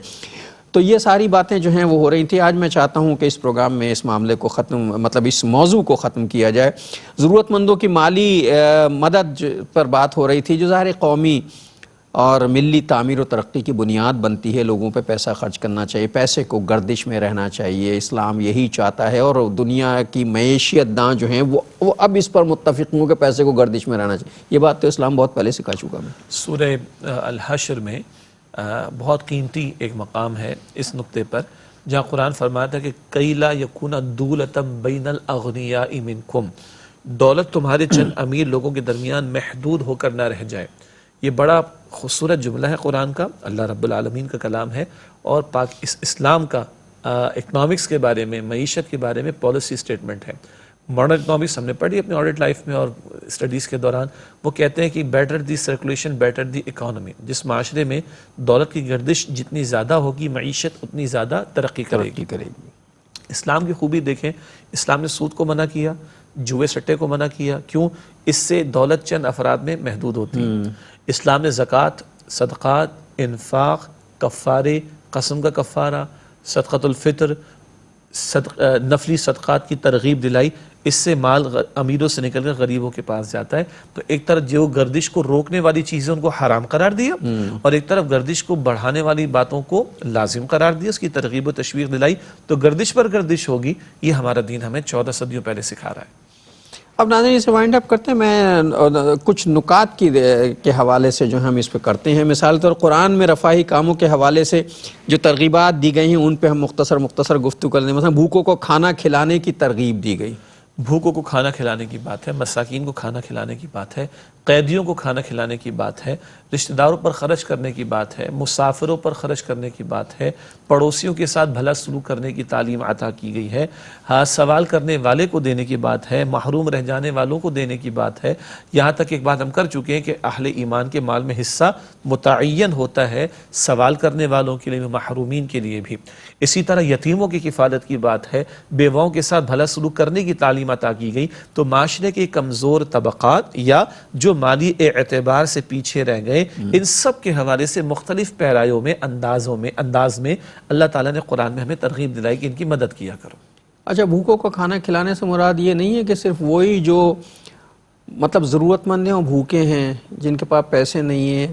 تو یہ ساری باتیں جو ہیں وہ ہو رہی تھیں۔ آج میں چاہتا ہوں کہ اس پروگرام میں اس معاملے کو مطلب اس موضوع کو ختم کیا جائے۔ ضرورت مندوں کی مالی مدد پر بات ہو رہی تھی، جو ظاہر قومی اور ملی تعمیر و ترقی کی بنیاد بنتی ہے۔ لوگوں پہ پیسہ خرچ کرنا چاہیے، پیسے کو گردش میں رہنا چاہیے، اسلام یہی چاہتا ہے، اور دنیا کی معیشت داں جو ہیں وہ اب اس پر متفق ہوں کہ پیسے کو گردش میں رہنا چاہیے۔ یہ بات تو اسلام بہت پہلے سکھا چکا ہے۔ سورہ الحشر میں بہت قیمتی ایک مقام ہے اس نقطے پر، جہاں قرآن فرماتا ہے کہ کَیْ لَا یَکُونَ دُولَةً بَیْنَ الْأَغْنِیَاءِ مِنْکُم، دولت تمہارے چند امیر لوگوں کے درمیان محدود ہو کر نہ رہ جائے۔ یہ بڑا خوبصورت جملہ ہے قرآن کا، اللہ رب العالمین کا کلام ہے، اور اسلام کا اکنامکس کے بارے میں، معیشت کے بارے میں پالیسی سٹیٹمنٹ ہے۔ ماڈرن اکنامکس ہم نے پڑھی اپنی آڈٹ لائف میں اور اسٹڈیز کے دوران، وہ کہتے ہیں کہ better the circulation better the economy. جس معاشرے میں دولت کی گردش جتنی زیادہ ہوگی، معیشت اتنی زیادہ ترقی کرے گی۔ اسلام کی خوبی دیکھیں، اسلام نے سود کو منع کیا، جوئے سٹے کو منع کیا، کیوں؟ اس سے دولت چند افراد میں محدود ہوتی ہے۔ اسلام نے زکوٰۃ، صدقات، انفاق، کفارے، قسم کا کفارہ، صدقۃ الفطر، نفلی صدقات کی ترغیب دلائی۔ اس سے مال امیروں سے نکل کر غریبوں کے پاس جاتا ہے۔ تو ایک طرف جو گردش کو روکنے والی چیزیں ان کو حرام قرار دیا، اور ایک طرف گردش کو بڑھانے والی باتوں کو لازم قرار دیا، اس کی ترغیب و تشویق دلائی۔ تو گردش پر گردش ہوگی، یہ ہمارا دین ہمیں 14 صدیوں پہلے سکھا رہا ہے۔ اب ناظرین اسے وائنڈ اپ کرتے ہیں۔ میں کچھ نکات کے حوالے سے جو ہم اس پہ کرتے ہیں، مثال طور قرآن میں رفاہی کاموں کے حوالے سے جو ترغیبات دی گئی ہیں ان پہ ہم مختصر گفتگو کر لیں۔ مثلا بھوکوں کو کھانا کھلانے کی ترغیب دی گئی۔ بھوکوں کو کھانا کھلانے کی بات ہے، مساکین کو کھانا کھلانے کی بات ہے، قیدیوں کو کھانا کھلانے کی بات ہے، رشتہ داروں پر خرچ کرنے کی بات ہے، مسافروں پر خرچ کرنے کی بات ہے، پڑوسیوں کے ساتھ بھلا سلوک کرنے کی تعلیم عطا کی گئی ہے، ہاں سوال کرنے والے کو دینے کی بات ہے، محروم رہ جانے والوں کو دینے کی بات ہے۔ یہاں تک ایک بات ہم کر چکے ہیں کہ اہل ایمان کے مال میں حصہ متعین ہوتا ہے، سوال کرنے والوں کے لیے بھی، محرومین کے لیے بھی۔ اسی طرح یتیموں کی کفالت کی بات ہے، بیواؤں کے ساتھ بھلا سلوک کرنے کی تعلیم عطا کی گئی۔ تو معاشرے کے کمزور طبقات یا جو مالی اعتبار سے پیچھے رہ گئے، ان سب کے حوالے سے مختلف پیرایوں میں، انداز میں اللہ تعالیٰ نے قرآن میں ہمیں ترغیب دلائی کہ ان کی مدد کیا کرو۔ اچھا، بھوکوں کو کھانا کھلانے سے مراد یہ نہیں ہے کہ صرف وہی جو مطلب ضرورت مند ہیں اور بھوکے ہیں، جن کے پاس پیسے نہیں ہیں۔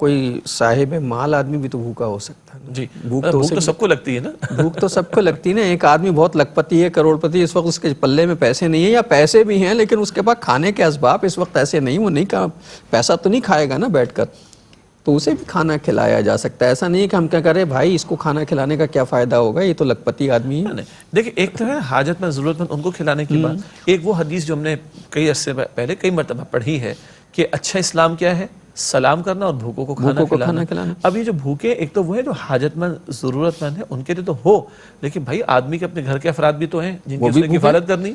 کوئی صاحب مال آدمی بھی تو بھوکا ہو سکتا ہے۔ جی، بھوک تو سب کو لگتی ہے نا۔ بھوک تو سب کو لگتی ہے نا۔ ایک آدمی بہت لکھپتی ہے، کروڑ پتی، اس وقت اس کے پلے میں پیسے نہیں ہیں، یا پیسے بھی ہیں لیکن اس کے پاس کھانے کے اسباب اس وقت ایسے نہیں، وہ نہیں پیسہ تو نہیں کھائے گا نا بیٹھ کر، تو اسے بھی کھانا کھلایا جا سکتا ہے۔ ایسا نہیں ہے کہ ہم کیا کریں بھائی اس کو کھانا کھلانے کا کیا فائدہ ہوگا، یہ تو لکھپتی آدمی ہے۔ دیکھیں، ایک تو ہے حاجت مند، ضرورت مند، ان کو کھلانے کی بات۔ ایک وہ حدیث جو ہم نے کئی عرصے پہلے کئی مرتبہ پڑھی ہے کہ اچھا اسلام کیا ہے؟ سلام کرنا اور بھوکوں کو کھانا کھلانا۔ اب یہ جو بھوکے، ایک تو وہ ہے جو حاجت مند، ضرورت مند ہے، ان کے لیے تو ہو، لیکن بھائی آدمی کے اپنے گھر کے افراد بھی تو ہیں جن کی اس نے کفالت کرنی،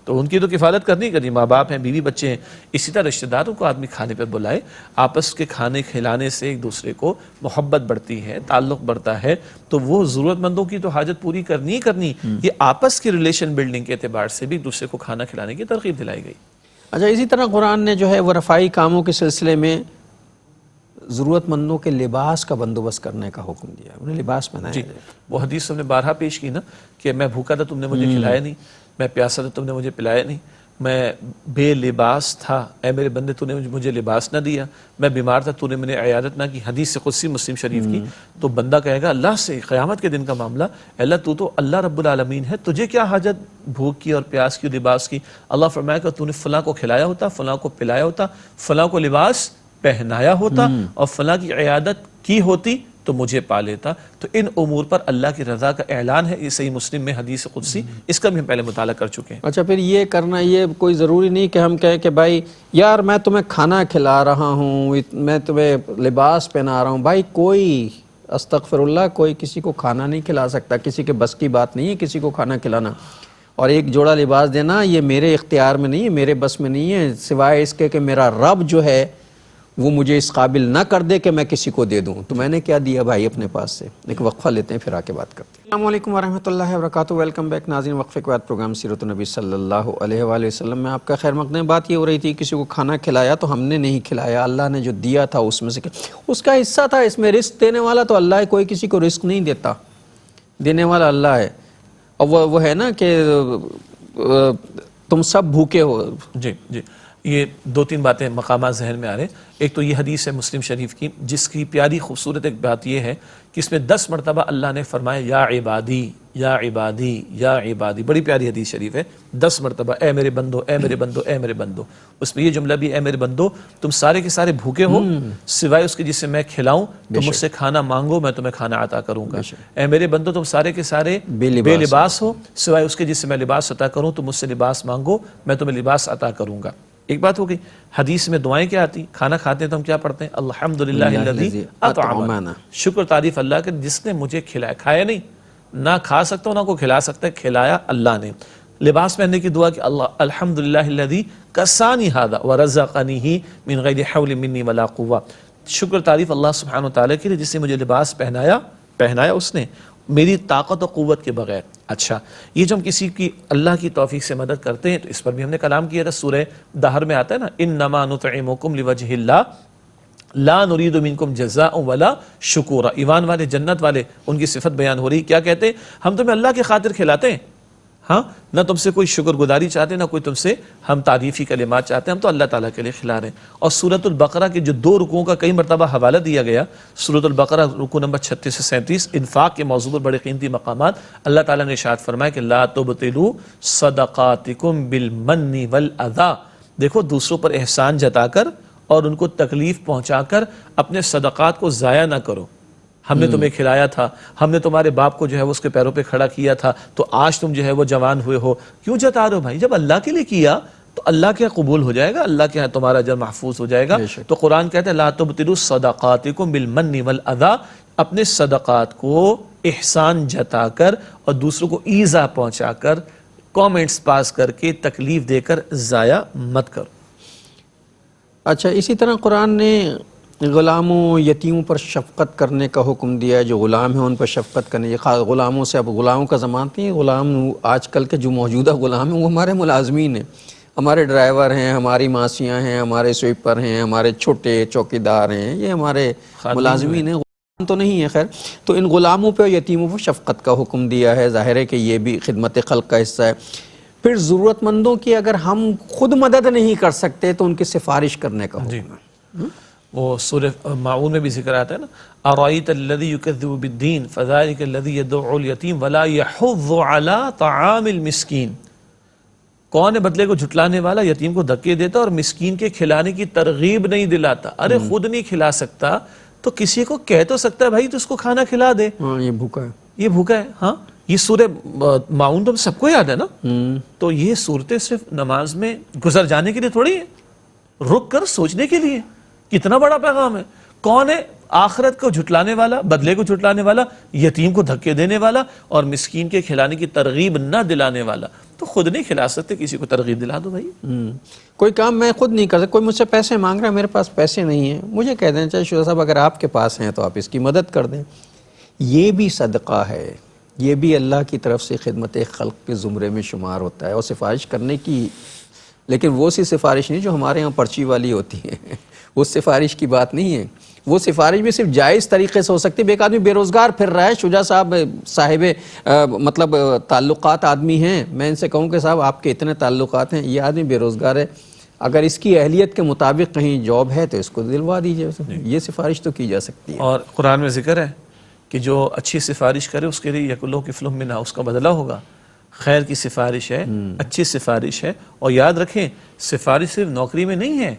تو ان کی تو کفالت کرنی، ماں باپ ہیں، بیوی بچے ہیں۔ اسی طرح رشتہ داروں کو آدمی کھانے پہ بلائے، آپس کے کھانے کھلانے سے ایک دوسرے کو محبت بڑھتی ہے، تعلق بڑھتا ہے، تو وہ ضرورت مندوں کی تو حاجت پوری کرنی یہ آپس کی ریلیشن بلڈنگ کے اعتبار سے بھی ایک دوسرے کو کھانا کھلانے کی ترغیب دلائی گئی۔ اچھا، اسی طرح قرآن نے جو ہے وہ رفاہی کاموں کے سلسلے میں ضرورت مندوں کے لباس کا بندوبست کرنے کا حکم دیا، انہیں لباس پہنایا جائے۔ وہ حدیث ہم نے بارہا پیش کی نا کہ میں بھوکا تھا تم نے مجھے کھلایا نہیں، میں پیاسا تھا تم نے مجھے پلایا نہیں، میں بے لباس تھا اے میرے بندے تو نے مجھے لباس نہ دیا، میں بیمار تھا تو نے مجھے عیادت نہ کی۔ حدیث قدسی مسلم شریف کی۔ تو بندہ کہے گا اللہ سے قیامت کے دن کا معاملہ، اللہ تو اللہ رب العالمین ہے، تجھے کیا حاجت بھوک کی اور پیاس کی، لباس کی؟ اللہ فرمائے کہ تو نے فلاں کو کھلایا ہوتا، فلاں کو پلایا ہوتا، فلاں کو لباس پہنایا ہوتا اور فلاں کی عیادت کی ہوتی تو مجھے پا لیتا۔ تو ان امور پر اللہ کی رضا کا اعلان ہے، یہ صحیح مسلم میں حدیث قدسی، اس کا بھی ہم پہلے مطالعہ کر چکے ہیں۔ اچھا، پھر یہ کرنا، یہ کوئی ضروری نہیں کہ ہم کہیں کہ بھائی یار میں تمہیں کھانا کھلا رہا ہوں، میں تمہیں لباس پہنا رہا ہوں۔ بھائی کوئی استغفر اللہ، کوئی کسی کو کھانا نہیں کھلا سکتا، کسی کے بس کی بات نہیں ہے کسی کو کھانا کھلانا، اور ایک جوڑا لباس دینا یہ میرے اختیار میں نہیں ہے، میرے بس میں نہیں ہے، سوائے اس کے کہ میرا رب جو ہے وہ مجھے اس قابل نہ کر دے کہ میں کسی کو دے دوں۔ تو میں نے کیا دیا بھائی اپنے پاس سے؟ ایک وقفہ لیتے ہیں، پھر آ کے بات کرتے ہیں۔ السلام علیکم ورحمۃ اللہ وبرکاتہ. ویلکم بیک ناظرین. وقفے کے بعد پروگرام سیرت النبی صلی اللہ علیہ وآلہ وسلم میں آپ کا خیر مقدم. بات یہ ہو رہی تھی کسی کو کھانا کھلایا تو ہم نے نہیں کھلایا, اللہ نے جو دیا تھا اس میں سے اس کا حصہ تھا. اس میں رزق دینے والا تو اللہ ہے, کوئی کسی کو رزق نہیں دیتا, دینے والا اللہ ہے. اور وہ ہے نا کہ تم سب بھوکے ہو. جی جی, یہ دو تین باتیں مقامات ذہن میں آ رہے ہیں. ایک تو یہ حدیث ہے مسلم شریف کی, جس کی پیاری خوبصورت ایک بات یہ ہے کہ اس میں 10 مرتبہ اللہ نے فرمایا یا عبادی یا عبادی یا عبادی. بڑی پیاری حدیث شریف ہے, 10 مرتبہ اے میرے بندو اے میرے بندو اے میرے بندو. اس میں یہ جملہ بھی اے میرے بندو تم سارے کے سارے بھوکے ہو سوائے اس کے جس سے میں کھلاؤں, تم مجھ سے کھانا مانگو میں تمہیں کھانا عطا کروں گا. اے میرے بندو تم سارے کے سارے بے لباس ہو سوائے اس کے جس سے میں لباس عطا کروں, تم مجھ سے لباس مانگو میں تمہیں لباس عطا کروں گا. ایک بات ہو گئی. حدیث میں دعائیں کیا آتی, کھانا کھاتے ہیں تو ہم کیا پڑھتے ہیں, الحمدللہ الذی اطعمنا, شکر تعریف اللہ کے جس نے مجھے کھلایا. کھایا نہیں, نہ کھا سکتا ہوں نہ کوئی کھلا سکتا ہے, کھلایا اللہ نے. لباس پہننے کی دعا کہ اللہ الحمدللہ الذی کسانی ھذا ورزقنی من غیر حول منی ولا قوہ. شکر تعریف اللہ سبحانہ و تعالیٰ کے لیے جس نے مجھے لباس پہنایا اس نے, میری طاقت و قوت کے بغیر. اچھا, یہ جو ہم کسی کی اللہ کی توفیق سے مدد کرتے ہیں تو اس پر بھی ہم نے کلام کیا تھا. سورہ دہر میں آتا ہے نا, انما نطعمکم لوجہ اللہ لا نرید منکم جزاء ولا شکورا. ایمان والے جنت والے ان کی صفت بیان ہو رہی. کیا کہتے ہیں, ہم تمہیں اللہ کی خاطر کھلاتے ہیں, ہاں نہ تم سے کوئی شکر گزاری چاہتے ہیں نہ کوئی تم سے ہم تعریفی کلمات چاہتے ہیں, ہم تو اللہ تعالیٰ کے لیے کھلا رہے ہیں. اور سورۃ البقرہ کے جو 2 رکوعوں کا کئی مرتبہ حوالہ دیا گیا, سورۃ البقرہ رکوع نمبر 36 سے 37, انفاق کے موضوع پر بڑے قیمتی مقامات. اللہ تعالیٰ نے ارشاد فرمایا کہ لا تبطلوا صدقاتکم بالمن والاذی. دیکھو دوسروں پر احسان جتا کر اور ان کو تکلیف پہنچا کر اپنے صدقات کو ضائع نہ کرو. ہم نے تمہیں کھلایا تھا, ہم نے تمہارے باپ کو جو ہے وہ اس کے پیروں پہ کھڑا کیا تھا, تو آج تم جو ہے وہ جوان ہوئے ہو, کیوں جتا رہے ہو بھائی؟ جب اللہ کے لیے کیا تو اللہ کے قبول ہو جائے گا, اللہ کے ہاں تمہارا اجر محفوظ ہو جائے گا. تو قرآن کہتا ہے لا تبطلوا صدقاتکم بالمن والاذی, اپنے صدقات کو احسان جتا کر اور دوسروں کو ایذا پہنچا کر, کامنٹس پاس کر کے, تکلیف دے کر ضائع مت کرو. اچھا, اسی طرح قرآن نے غلاموں یتیموں پر شفقت کرنے کا حکم دیا ہے. جو غلام ہیں ان پر شفقت کرنے, یہ غلاموں سے, اب غلاموں کا زمانہ نہیں, غلام آج کل کے جو موجودہ غلام ہیں وہ ہمارے ملازمین ہیں, ہمارے ڈرائیور ہیں, ہماری ماسیاں ہیں, ہمارے سویپر ہیں, ہمارے چھوٹے چوکیدار ہیں, یہ ہمارے ملازمین ہیں, غلام تو نہیں ہے. خیر, تو ان غلاموں پہ اور یتیموں پر شفقت کا حکم دیا ہے. ظاہر ہے کہ یہ بھی خدمت خلق کا حصہ ہے. پھر ضرورت مندوں کی اگر ہم خود مدد نہیں کر سکتے تو ان کی سفارش کرنے کا حکم ہے. وہ سورہ ماعون میں بھی ذکر آتا ہے نا, ارائیت الذی یکذب بالدین فذلک الذی یدعو الیتیم ولا یحض علی طعام المسکین. کون ہے بدلے کو جھٹلانے والا, یتیم کو دھکے دیتا اور مسکین کے کھلانے کی ترغیب نہیں دلاتا. ارے خود نہیں کھلا سکتا تو کسی کو کہہ تو سکتا ہے بھائی تو اس کو کھانا کھلا دے. یہ بھوکا ہے, یہ بھوکا ہے. ہاں, یہ سورہ ماعون تو سب کو یاد ہے نا. تو یہ صورتیں صرف نماز میں گزر جانے کے لیے تھوڑی ہے, رک کر سوچنے کے لیے. کتنا بڑا پیغام ہے. کون ہے آخرت کو جھٹلانے والا, بدلے کو جھٹلانے والا, یتیم کو دھکے دینے والا اور مسکین کے کھلانے کی ترغیب نہ دلانے والا. تو خود نہیں کھلا سکتے, کسی کو ترغیب دلا دو بھائی. کوئی کام میں خود نہیں کر سکتا, کوئی مجھ سے پیسے مانگ رہا ہے, میرے پاس پیسے نہیں ہیں, مجھے کہہ دیں چاہے شوزا صاحب اگر آپ کے پاس ہیں تو آپ اس کی مدد کر دیں. یہ بھی صدقہ ہے, یہ بھی اللہ کی طرف سے خدمت خلق کے زمرے میں شمار ہوتا ہے. اور سفارش کرنے کی, لیکن وہ سی سفارش نہیں جو ہمارے ہاں پرچی والی ہوتی ہے, وہ سفارش کی بات نہیں ہے. وہ سفارش بھی صرف جائز طریقے سے ہو سکتی ہے. ایک آدمی بے روزگار پھر رہا ہے, شجاع صاحب صاحب مطلب تعلقات آدمی ہیں, میں ان سے کہوں کہ صاحب آپ کے اتنے تعلقات ہیں, یہ آدمی بے روزگار ہے, اگر اس کی اہلیت کے مطابق کہیں جاب ہے تو اس کو دلوا دیجیے. یہ سفارش تو کی جا سکتی ہے. اور قرآن میں ذکر ہے کہ جو اچھی سفارش کرے اس کے لیے یکلو کفلم منہا, اس کا بدلہ ہوگا. خیر کی سفارش ہے, اچھی سفارش ہے. اور یاد رکھیں سفارش صرف نوکری میں نہیں ہے,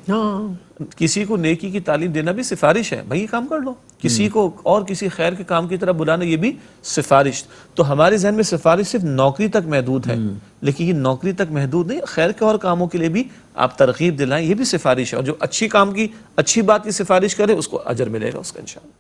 کسی کو نیکی کی تعلیم دینا بھی سفارش ہے. بھائی یہ کام کر لو, کسی کو اور کسی خیر کے کام کی طرف بلانا یہ بھی سفارش. تو ہمارے ذہن میں سفارش صرف نوکری تک محدود ہے, لیکن یہ نوکری تک محدود نہیں, خیر کے اور کاموں کے لیے بھی آپ ترغیب دلائیں, یہ بھی سفارش ہے. اور جو اچھی کام کی, اچھی بات کی سفارش کرے اس کو اجر ملے گا اس کا انشاءاللہ.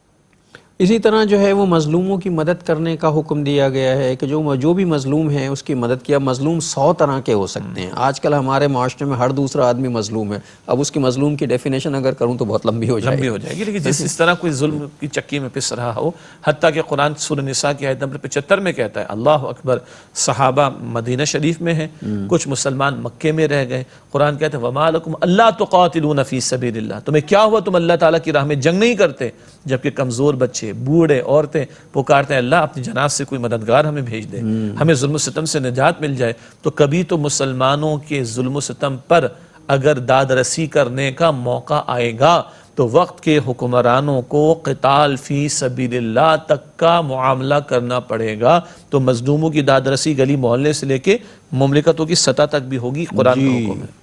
اسی طرح جو ہے وہ مظلوموں کی مدد کرنے کا حکم دیا گیا ہے کہ جو بھی مظلوم ہیں اس کی مدد کیا. مظلوم 100 طرح کے ہو سکتے ہیں. آج کل ہمارے معاشرے میں ہر دوسرا آدمی مظلوم ہے. اب اس کی مظلوم کی ڈیفینیشن اگر کروں تو بہت لمبی ہو جائے گی. لیکن جس طرح کوئی ظلم کی چکی میں پس رہا ہو، حتیٰ کہ قرآن سورہ نساء کی آیت نمبر 75 میں کہتا ہے اللہ اکبر، صحابہ مدینہ شریف میں ہیں، کچھ مسلمان مکے میں رہ گئے. قرآن کہتا ہے وَمَا لَكُمْ أَلَّا تُقَاتِلُونَ فِي سَبِيلِ اللَّهِ، تمہیں کیا ہوا تم اللہ تعالیٰ کی راہ میں جنگ نہیں کرتے؟ جبکہ کمزور بچے، بوڑھے، عورتیں پکارتے ہیں اللہ اپنی جناب سے کوئی مددگار ہمیں بھیج دے، ہمیں ظلم و ستم سے نجات مل جائے. تو کبھی تو مسلمانوں کے ظلم و ستم پر اگر داد رسی کرنے کا موقع آئے گا تو وقت کے حکمرانوں کو قتال فی سبیل اللہ تک کا معاملہ کرنا پڑے گا. تو مظلوموں کی داد رسی گلی محلے سے لے کے مملکتوں کی سطح تک بھی ہوگی. قرآن کا حکم ہے.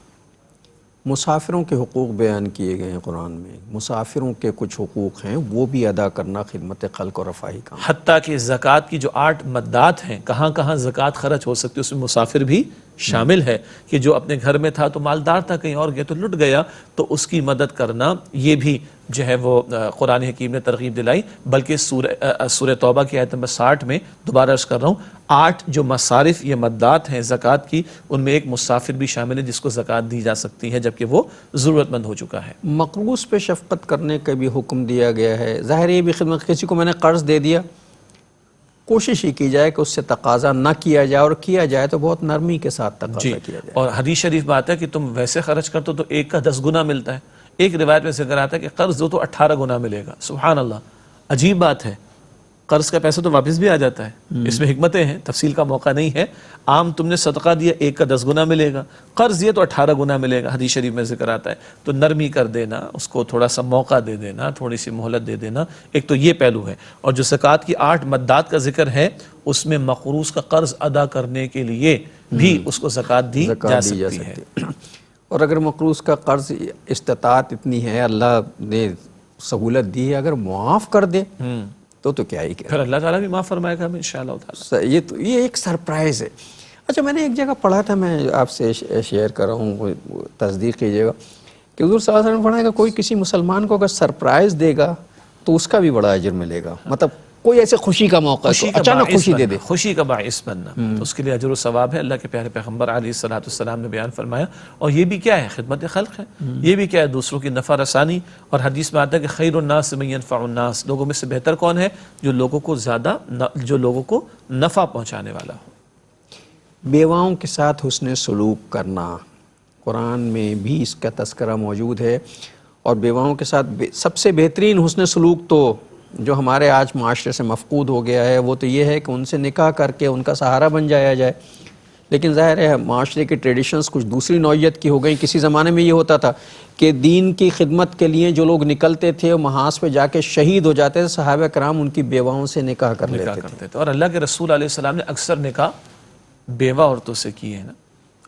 مسافروں کے حقوق بیان کیے گئے ہیں قرآن میں. مسافروں کے کچھ حقوق ہیں وہ بھی ادا کرنا خدمت خلق اور رفاہی کام. حتیٰ کہ زکوٰۃ کی جو 8 مدات ہیں، کہاں کہاں زکوٰۃ خرچ ہو سکتی ہے، اس میں مسافر بھی شامل ہے. کہ جو اپنے گھر میں تھا تو مالدار تھا، کہیں اور گیا تو لٹ گیا، تو اس کی مدد کرنا یہ بھی جو ہے وہ قرآن حکیم نے ترغیب دلائی. بلکہ سورہ توبہ کی آیت نمبر 60 میں دوبارہ عرض کر رہا ہوں 8 جو مصارف یہ مدات ہیں زکوٰۃ کی، ان میں ایک مسافر بھی شامل ہے جس کو زکوٰۃ دی جا سکتی ہے جبکہ وہ ضرورت مند ہو چکا ہے. مقروض پہ شفقت کرنے کا بھی حکم دیا گیا ہے. ظاہر یہ بھی خدمت، کسی کو میں نے قرض دے دیا، کوشش ہی کی جائے کہ اس سے تقاضا نہ کیا جائے، اور کیا جائے تو بہت نرمی کے ساتھ تقاضا کیا جائے. اور حدیث شریف بات ہے کہ تم ویسے خرچ کرتے تو 1 کا 10 گنا ملتا ہے. ایک روایت میں ذکر آتا ہے کہ قرض دو تو 18 گنا ملے گا. سبحان اللہ، عجیب بات ہے. قرض کا پیسہ تو واپس بھی آ جاتا ہے. اس میں حکمتیں ہیں، تفصیل کا موقع نہیں ہے. عام تم نے صدقہ دیا 1 کا 10 گنا ملے گا، قرض دیا تو 18 گنا ملے گا. حدیث شریف میں ذکر آتا ہے. تو نرمی کر دینا، اس کو تھوڑا سا موقع دے دینا، تھوڑی سی مہلت دے دینا، ایک تو یہ پہلو ہے. اور جو زکوٰۃ کی 8 مدات کا ذکر ہے اس میں مقروض کا قرض ادا کرنے کے لیے بھی اس کو زکوٰۃ دی جا سکتی ہے. اور اگر مقروض کا قرض استطاعت اتنی ہے، اللہ نے سہولت دی ہے، اگر معاف کر دے تو کیا ہی کہہ. پھر اللہ تعالیٰ بھی معاف فرمائے گا انشاءاللہ تعالیٰ. یہ ایک سرپرائز ہے. اچھا، میں نے ایک جگہ پڑھا تھا، میں آپ سے شیئر کر رہا ہوں، تصدیق کیجیے گا، کہ حضور صلی اللہ علیہ وسلم نے فرمایا کہ کوئی کسی مسلمان کو اگر سرپرائز دے گا تو اس کا بھی بڑا اجر ملے گا. مطلب کوئی ایسے خوشی کا موقع، اچانک خوشی دے دے، خوشی کا باعث بننا، تو اس کے لیے اجر و ثواب ہے. اللہ کے پیارے پیغمبر علیہ السلام نے بیان فرمایا. اور یہ بھی کیا ہے؟ خدمت خلق ہے. یہ بھی کیا ہے؟ دوسروں کی نفع رسانی. اور حدیث میں آتا ہے کہ خیر الناس من ينفع الناس، لوگوں میں سے بہتر کون ہے؟ جو لوگوں کو نفع پہنچانے والا ہو. بیواؤں کے ساتھ حسن سلوک کرنا، قرآن میں بھی اس کا تذکرہ موجود ہے. اور بیواؤں کے ساتھ سب سے بہترین حسن سلوک تو جو ہمارے آج معاشرے سے مفقود ہو گیا ہے وہ تو یہ ہے کہ ان سے نکاح کر کے ان کا سہارا بن جایا جائے. لیکن ظاہر ہے معاشرے کی ٹریڈیشنز کچھ دوسری نوعیت کی ہو گئی. کسی زمانے میں یہ ہوتا تھا کہ دین کی خدمت کے لیے جو لوگ نکلتے تھے وہ محاذ پہ جا کے شہید ہو جاتے تھے، صحابہ کرام ان کی بیواؤں سے نکاح کر لیتے تھے. اور اللہ کے رسول علیہ السلام نے اکثر نکاح بیوہ عورتوں سے کیے ہیں نا.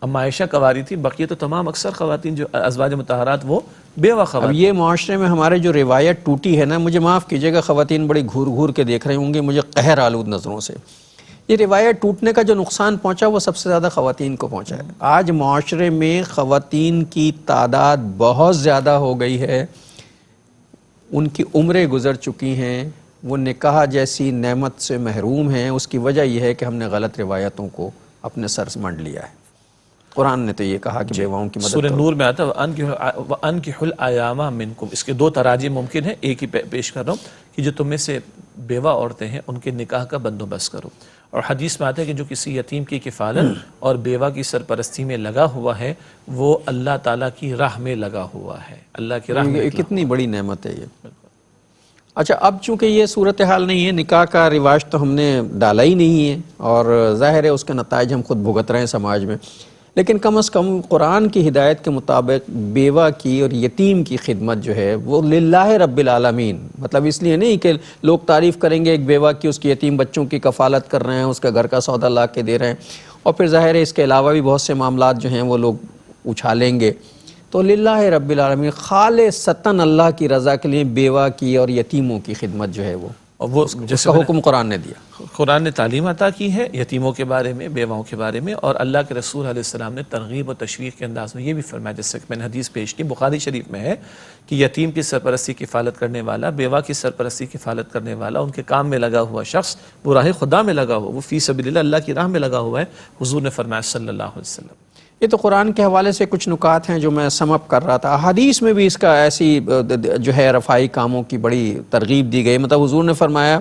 اما عائشہ کواری تھی، بقیہ تو تمام اکثر خواتین جو ازواج مطہرات وہ بیوہ خواتین. اب یہ معاشرے میں ہمارے جو روایت ٹوٹی ہے نا، مجھے معاف کیجیے گا، خواتین بڑی گھور گھور کے دیکھ رہے ہوں گے مجھے قہر آلود نظروں سے. یہ روایت ٹوٹنے کا جو نقصان پہنچا وہ سب سے زیادہ خواتین کو پہنچا ہے. آج معاشرے میں خواتین کی تعداد بہت زیادہ ہو گئی ہے، ان کی عمریں گزر چکی ہیں، وہ نکاح جیسی نعمت سے محروم ہیں. اس کی وجہ یہ ہے کہ ہم نے غلط روایتوں کو اپنے سر سے منڈ لیا ہے. قرآن نے تو یہ کہا کہ بیواؤں کی مدد سورہ نور میں آتا ہے وَأَنْكِحُوا الْأَيَامَ مِنْكُمْ. اس کے 2 تراجم ممکن ہیں، ایک ہی پیش کر رہا ہوں کہ جو تم میں سے بیوہ عورتیں ہیں ان کے نکاح کا بندوبست کرو. اور حدیث میں آتا ہے کہ جو کسی یتیم کی کفالت اور بیوہ کی سرپرستی میں لگا ہوا ہے وہ اللہ تعالیٰ کی راہ میں لگا ہوا ہے. اللہ کی راہ میں کتنی بڑی نعمت ہے یہ. اچھا، اب چونکہ یہ صورتحال نہیں ہے، نکاح کا رواج تو ہم نے ڈالا ہی نہیں ہے اور ظاہر ہے اس کے نتائج ہم خود بھگت رہے ہیں سماج میں. لیکن کم از کم قرآن کی ہدایت کے مطابق بیوہ کی اور یتیم کی خدمت جو ہے وہ للہ رب العالمین، مطلب اس لیے نہیں کہ لوگ تعریف کریں گے ایک بیوہ کی، اس کی یتیم بچوں کی کفالت کر رہے ہیں، اس کا گھر کا سودا لا کے دے رہے ہیں، اور پھر ظاہر ہے اس کے علاوہ بھی بہت سے معاملات جو ہیں وہ لوگ اچھالیں گے. تو للہ رب العالمین خالصتاً اللہ کی رضا کے لیے بیوہ کی اور یتیموں کی خدمت جو ہے وہ اور وہ اس جیسے کا حکم قرآن نے دیا. قرآن نے تعلیم عطا کی ہے یتیموں کے بارے میں، بیواؤں کے بارے میں، اور اللہ کے رسول علیہ السلام نے ترغیب و تشویق کے انداز میں یہ بھی فرمایا، جیسے کہ میں نے حدیث پیش کی بخاری شریف میں ہے کہ یتیم کی سرپرستی کفالت کرنے والا، بیوہ کی سرپرستی کفالت کرنے والا، ان کے کام میں لگا ہوا شخص، وہ راہ خدا میں لگا ہوا، وہ فی سبیل اللہ، اللہ کی راہ میں لگا ہوا ہے. حضور نے فرمایا صلی اللہ علیہ وسلم. یہ تو قرآن کے حوالے سے کچھ نکات ہیں جو میں سم اپ کر رہا تھا. حدیث میں بھی اس کا ایسی جو ہے رفائی کاموں کی بڑی ترغیب دی گئی. مطلب حضور نے فرمایا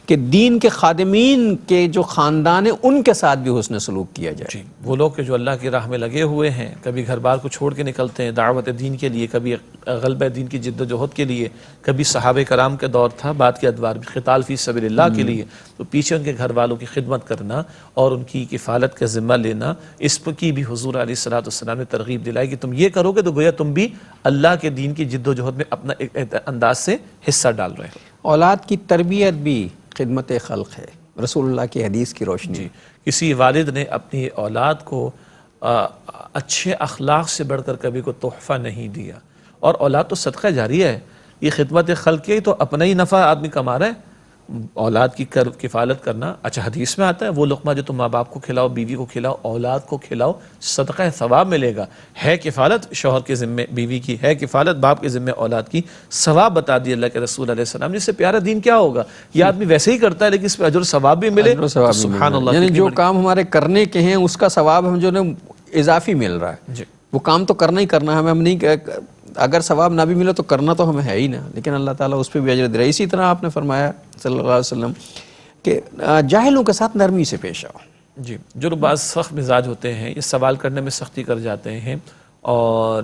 کہ دین کے خادمین کے جو خاندان ہیں ان کے ساتھ بھی حسن سلوک کیا جائے. جی، وہ لوگ کہ جو اللہ کی راہ میں لگے ہوئے ہیں، کبھی گھر بار کو چھوڑ کے نکلتے ہیں دعوت دین کے لیے، کبھی غلبہ دین کی جد و جہد کے لیے، کبھی صحابہ کرام کے دور تھا بعد کے ادوار بھی قتال فی سبیل اللہ کے لیے، تو پیچھے ان کے گھر والوں کی خدمت کرنا اور ان کی کفالت کا ذمہ لینا، اس کی بھی حضور علیہ الصلوۃ والسلام نے ترغیب دلائی کہ تم یہ کرو گے تو گویا تم بھی اللہ کے دین کی جد و جہد میں اپنا ایک انداز سے حصہ ڈال رہے ہو. اولاد کی تربیت بھی خدمت خلق ہے رسول اللہ کی حدیث کی روشنی. جی، کسی والد نے اپنی اولاد کو اچھے اخلاق سے بڑھ کر کبھی کو تحفہ نہیں دیا، اور اولاد تو صدقہ جاریہ ہے. یہ خدمت خلق کی تو اپنا ہی نفع آدمی کما رہا ہے. اولاد کی کفالت کرنا، اچھا حدیث میں آتا ہے وہ لقمہ جو تم ماں باپ کو کھلاؤ، بیوی کو کھلاؤ، اولاد کو کھلاؤ، صدقہ ثواب ملے گا. ہے کفالت شوہر کے ذمے بیوی کی، ہے کفالت باپ کے ذمے اولاد کی، ثواب بتا دی اللہ کے رسول علیہ السلام. جس سے پیارا دین کیا ہوگا؟ یہ آدمی ویسے ہی کرتا ہے لیکن اس پہ اجر ثواب بھی ملے. سبحان اللہ، یعنی جو کام ہمارے کرنے کے ہیں اس کا ثواب ہم جو اضافی مل رہا ہے. جی، وہ کام تو کرنا ہی کرنا ہے ہمیں. ہم نہیں، اگر ثواب نہ بھی ملے تو کرنا تو ہمیں ہے ہی نا، لیکن اللہ تعالیٰ اس پہ بھی اجر دے رہا ہے. اسی طرح آپ نے فرمایا صلی اللہ علیہ وسلم کہ جاہلوں کے ساتھ نرمی سے پیش آؤ. جی، جو لوگ بعض سخت مزاج ہوتے ہیں، یہ سوال کرنے میں سختی کر جاتے ہیں اور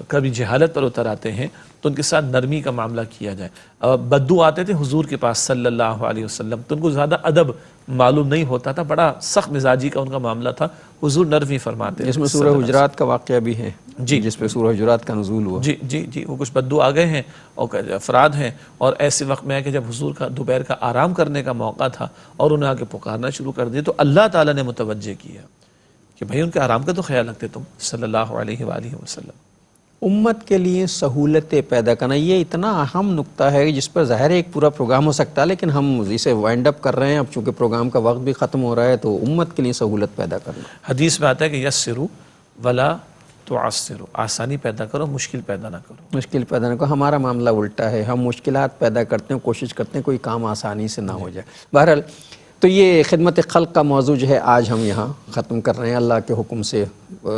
کبھی جہالت پر اتر آتے ہیں، تو ان کے ساتھ نرمی کا معاملہ کیا جائے. بدو آتے تھے حضور کے پاس صلی اللہ علیہ وسلم، تو ان کو زیادہ ادب معلوم نہیں ہوتا تھا، بڑا سخت مزاجی کا ان کا معاملہ تھا. حضور نرمی فرماتے ہیں. جس میں سورہ حجرات کا واقعہ بھی ہے، جی، جس پہ سورہ حجرات کا نزول ہوا. جی جی جی، وہ کچھ بدو آ گئے ہیں اور افراد ہیں، اور ایسے وقت میں ہے کہ جب حضور کا دوپہر کا آرام کرنے کا موقع تھا اور انہیں آگے پکارنا شروع کر دیا، تو اللہ تعالیٰ نے متوجہ کیا کہ بھائی ان کے آرام کا تو خیال رکھتے تم صلی اللہ علیہ وآلہ وسلم. امت کے لیے سہولتیں پیدا کرنا، یہ اتنا اہم نقطہ ہے جس پر ظاہر ایک پورا پروگرام ہو سکتا ہے، لیکن ہم اسے وائنڈ اپ کر رہے ہیں اب چونکہ پروگرام کا وقت بھی ختم ہو رہا ہے. تو امت کے لیے سہولت پیدا کرنا، حدیث میں آتا ہے کہ یسروا ولا تعسروا، آسانی پیدا کرو مشکل پیدا نہ کرو. مشکل پیدا نہ کرو. ہمارا معاملہ الٹا ہے، ہم مشکلات پیدا کرتے ہیں، کوشش کرتے ہیں کوئی کام آسانی سے نہ ہو جائے. بہرحال تو یہ خدمت خلق کا موضوع جو ہے آج ہم یہاں ختم کر رہے ہیں. اللہ کے حکم سے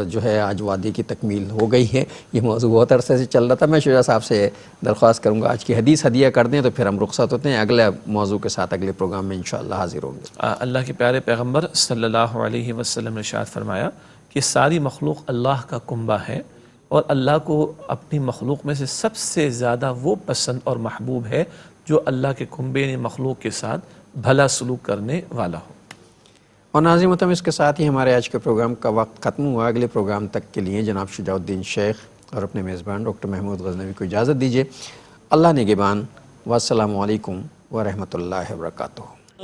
جو ہے آج وعدے کی تکمیل ہو گئی ہے. یہ موضوع بہت عرصے سے چل رہا تھا. میں شجاع صاحب سے درخواست کروں گا آج کی حدیث ہدیہ کر دیں تو پھر ہم رخصت ہوتے ہیں. اگلے موضوع کے ساتھ اگلے پروگرام میں انشاءاللہ حاضر ہوں گے. اللہ کے پیارے پیغمبر صلی اللہ علیہ وسلم نے ارشاد فرمایا کہ ساری مخلوق اللہ کا کنبہ ہے، اور اللہ کو اپنی مخلوق میں سے سب سے زیادہ وہ پسند اور محبوب ہے جو اللہ کے کنبے نے مخلوق کے ساتھ بھلا سلوک کرنے والا ہو. اور ناظرین محترم، اس کے ساتھ ہی ہمارے آج کے پروگرام کا وقت ختم ہوا. اگلے پروگرام تک کے لیے جناب شجاع الدین شیخ اور اپنے میزبان ڈاکٹر محمود غزنوی کو اجازت دیجیے. اللہ نگہبان، والسلام علیکم ورحمۃ اللہ وبرکاتہ.